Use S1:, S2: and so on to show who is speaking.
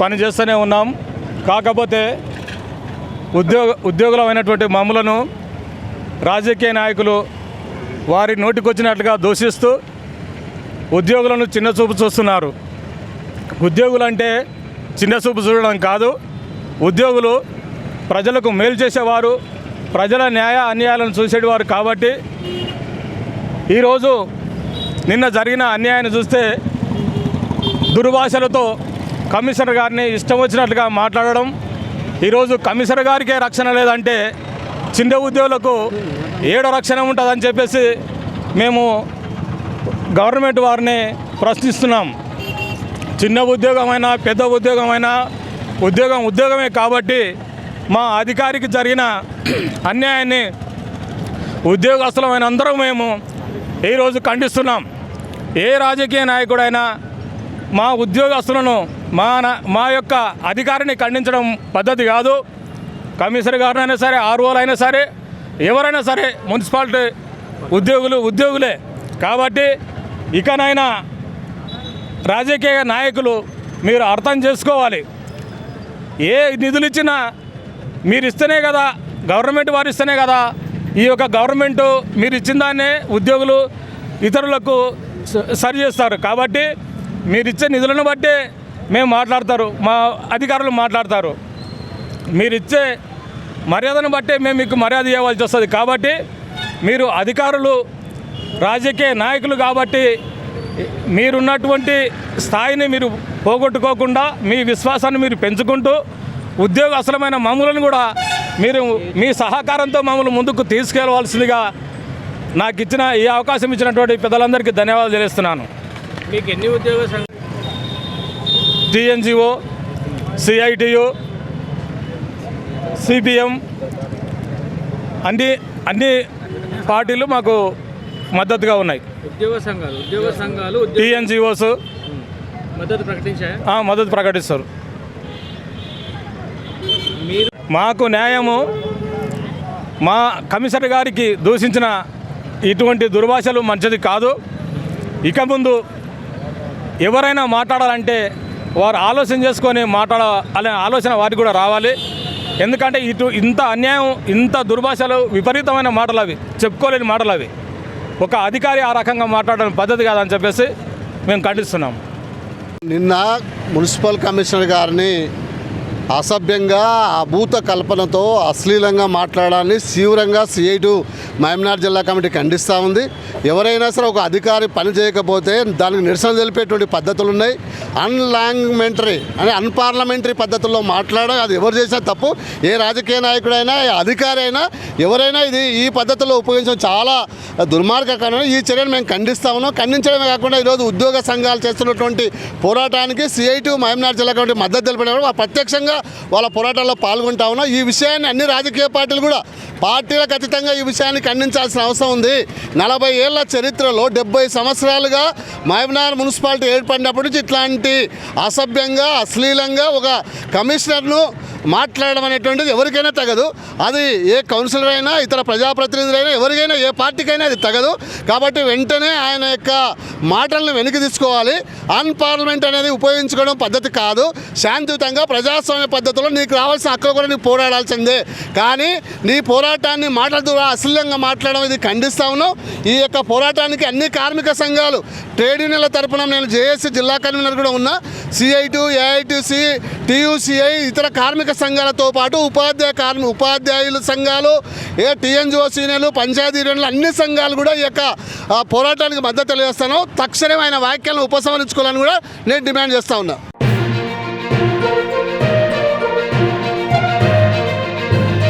S1: పనిచేస్తూనే ఉన్నాం. కాకపోతే ఉద్యోగులమైనటువంటి మమ్మలను రాజకీయ నాయకులు వారి నోటికొచ్చినట్లుగా దూషిస్తూ ఉద్యోగులను చిన్నచూపు చూస్తున్నారు. ఉద్యోగులంటే చిన్నచూపు చూడడం కాదు, ఉద్యోగులు ప్రజలకు మేలు చేసేవారు, ప్రజల న్యాయ అన్యాయాలను చూసేవారు. కాబట్టి ఈరోజు నిన్న జరిగిన అన్యాయాన్ని చూస్తే దుర్భాషలతో కమిషనర్ గారిని ఇష్టం వచ్చినట్లుగా మాట్లాడడం, ఈరోజు కమిషనర్ గారికే రక్షణ లేదంటే చిన్న ఉద్యోగులకు ఏడ రక్షణ ఉంటుందని చెప్పేసి మేము గవర్నమెంట్ వారిని ప్రశ్నిస్తున్నాం. చిన్న ఉద్యోగమైనా పెద్ద ఉద్యోగమైనా ఉద్యోగమే కాబట్టి మా అధికారికి జరిగిన అన్యాయాన్ని ఉద్యోగస్తులమైన అందరూ మేము ఈరోజు ఖండిస్తున్నాం. ఏ రాజకీయ నాయకుడైనా మా ఉద్యోగస్తులను మా యొక్క అధికారిని ఖండించడం పద్ధతి కాదు. కమిషనర్ గారినైనా సరే, ఆర్ఓలు అయినా సరే, ఎవరైనా సరే మున్సిపాలిటీ ఉద్యోగులే. కాబట్టి ఇకనైనా రాజకీయ నాయకులు మీరు అర్థం చేసుకోవాలి. ఏ నిధులు ఇచ్చినా మీరు ఇస్తేనే కదా, గవర్నమెంట్ వారు ఇస్తేనే కదా ఈ యొక్క గవర్నమెంటు మీరు ఇచ్చిన దాన్నే ఉద్యోగులు ఇతరులకు సరి చేస్తారు. కాబట్టి మీరు ఇచ్చే నిధులను బట్టే మేము మాట్లాడతారు, మా అధికారులు మాట్లాడతారు. మీరు ఇచ్చే మర్యాదను బట్టే మేము మీకు మర్యాద ఇవ్వాల్సి వస్తుంది. కాబట్టి మీరు అధికారులు రాజకీయ నాయకులు కాబట్టి మీరున్నటువంటి స్థాయిని మీరు పోగొట్టుకోకుండా మీ విశ్వాసాన్ని మీరు పెంచుకుంటూ ఉద్యోగస్తులమైన మమ్మల్ని కూడా మీరు మీ సహకారంతో మమ్మల్ని ముందుకు తీసుకెళ్లవలసిందిగా నాకు ఇచ్చిన ఈ అవకాశం ఇచ్చినటువంటి పెద్దలందరికీ ధన్యవాదాలు తెలియజేస్తున్నాను.
S2: మీకు ఎన్ని ఉద్యోగ
S1: టీఎన్జిఓ, సిఐటియు, సిపిఎం అన్ని పార్టీలు మాకు మద్దతుగా ఉన్నాయి.
S2: ఉద్యోగ సంఘాలు
S1: టీఎన్జిఓస్ మద్దతు ప్రకటిస్తారు. మాకు న్యాయము మా కమిషనర్ గారికి దూషించిన ఇటువంటి దుర్భాషలు మంచిది కాదు. ఇక ముందు ఎవరైనా మాట్లాడాలంటే వారు ఆలోచన చేసుకొని మాట్లాడాలనే ఆలోచన వారికి కూడా రావాలి. ఎందుకంటే ఇంత అన్యాయం, ఇంత దుర్భాషలు, విపరీతమైన మాటలు అవి, చెప్పుకోలేని మాటలు అవి. ఒక అధికారి ఆ రకంగా మాట్లాడడం పద్ధతి కాదని చెప్పేసి మేము ఖండిస్తున్నాం.
S3: నిన్న మున్సిపల్ కమిషనర్ గారిని అసభ్యంగా, అభూత కల్పనతో అశ్లీలంగా మాట్లాడాలని తీవ్రంగా సిఐటు మహబూబ్నగర్ జిల్లా కమిటీ ఖండిస్తూ ఉంది. ఎవరైనా సరే ఒక అధికారి పని చేయకపోతే దానికి నిరసన తెలిపేటువంటి పద్ధతులు ఉన్నాయి. అన్పార్లమెంటరీ పద్ధతుల్లో మాట్లాడడం అది ఎవరు చేసినా తప్పు. ఏ రాజకీయ నాయకుడైనా, ఏ అధికారి అయినా, ఎవరైనా ఈ పద్ధతుల్లో ఉపయోగించడం చాలా దుర్మార్గకరమైన ఈ చర్యను మేము ఖండిస్తా ఉన్నాం. ఖండించడమే కాకుండా ఈరోజు ఉద్యోగ సంఘాలు చేస్తున్నటువంటి పోరాటానికి సిఐటు మహబూబ్నగర్ జిల్లా కమిటీ మద్దతు తెలిపిన ప్రత్యక్షంగా వాళ్ళ పోరాటాల్లో పాల్గొంటా ఉన్నాం. ఈ విషయాన్ని అన్ని రాజకీయ పార్టీలు కూడా పార్టీలకు అతీతంగా ఈ విషయాన్ని ఖండించాల్సిన అవసరం ఉంది. 40 ఏళ్ల చరిత్రలో 70 సంవత్సరాలుగా మహబూబ్నగర్ మున్సిపాలిటీ ఏర్పడినప్పటి నుంచి ఇట్లాంటి అసభ్యంగా, అశ్లీలంగా ఒక కమిషనర్ను మాట్లాడడం అనేటువంటిది ఎవరికైనా తగదు. అది ఏ కౌన్సిలర్ అయినా, ఇతర ప్రజాప్రతినిధులైనా, ఎవరికైనా, ఏ పార్టీకైనా అది తగదు. కాబట్టి వెంటనే ఆయన యొక్క మాటలను వెనక్కి తీసుకోవాలి. అన్పార్లమెంట్ అనేది ఉపయోగించుకోవడం పద్ధతి కాదు. శాంతియుతంగా ప్రజాస్వామ్య పద్ధతిలో నీకు రావాల్సిన హక్కులు కూడా నీకు పోరాడాల్సిందే. కానీ నీ పోరాటాన్ని మాటల ద్వారా అశ్లీలంగా మాట్లాడడం ఇది ఖండిస్తా ఉన్నాం. ఈ యొక్క పోరాటానికి అన్ని కార్మిక సంఘాలు, ట్రేడ్ యూనియన్ల తరఫున నేను జేఏసీ జిల్లా కన్వీనర్ కూడా ఉన్నా, సిఐటు, ఏఐటిసి, టీయూసిఐ, ఇతర కార్మిక సంఘాలతో పాటు ఉపాధ్యాయుల సంఘాలు, టీఎన్జిఓ యూనియన్లు, పంచాయతీ యూనియన్లు, అన్ని సంఘాలు కూడా ఈ యొక్క పోరాటానికి మద్దతు తెలియజేస్తాను. తక్షణమే ఆయన వ్యాఖ్యలను ఉపసంహరించుకోవాలని కూడా నేను డిమాండ్ చేస్తూ ఉన్నా.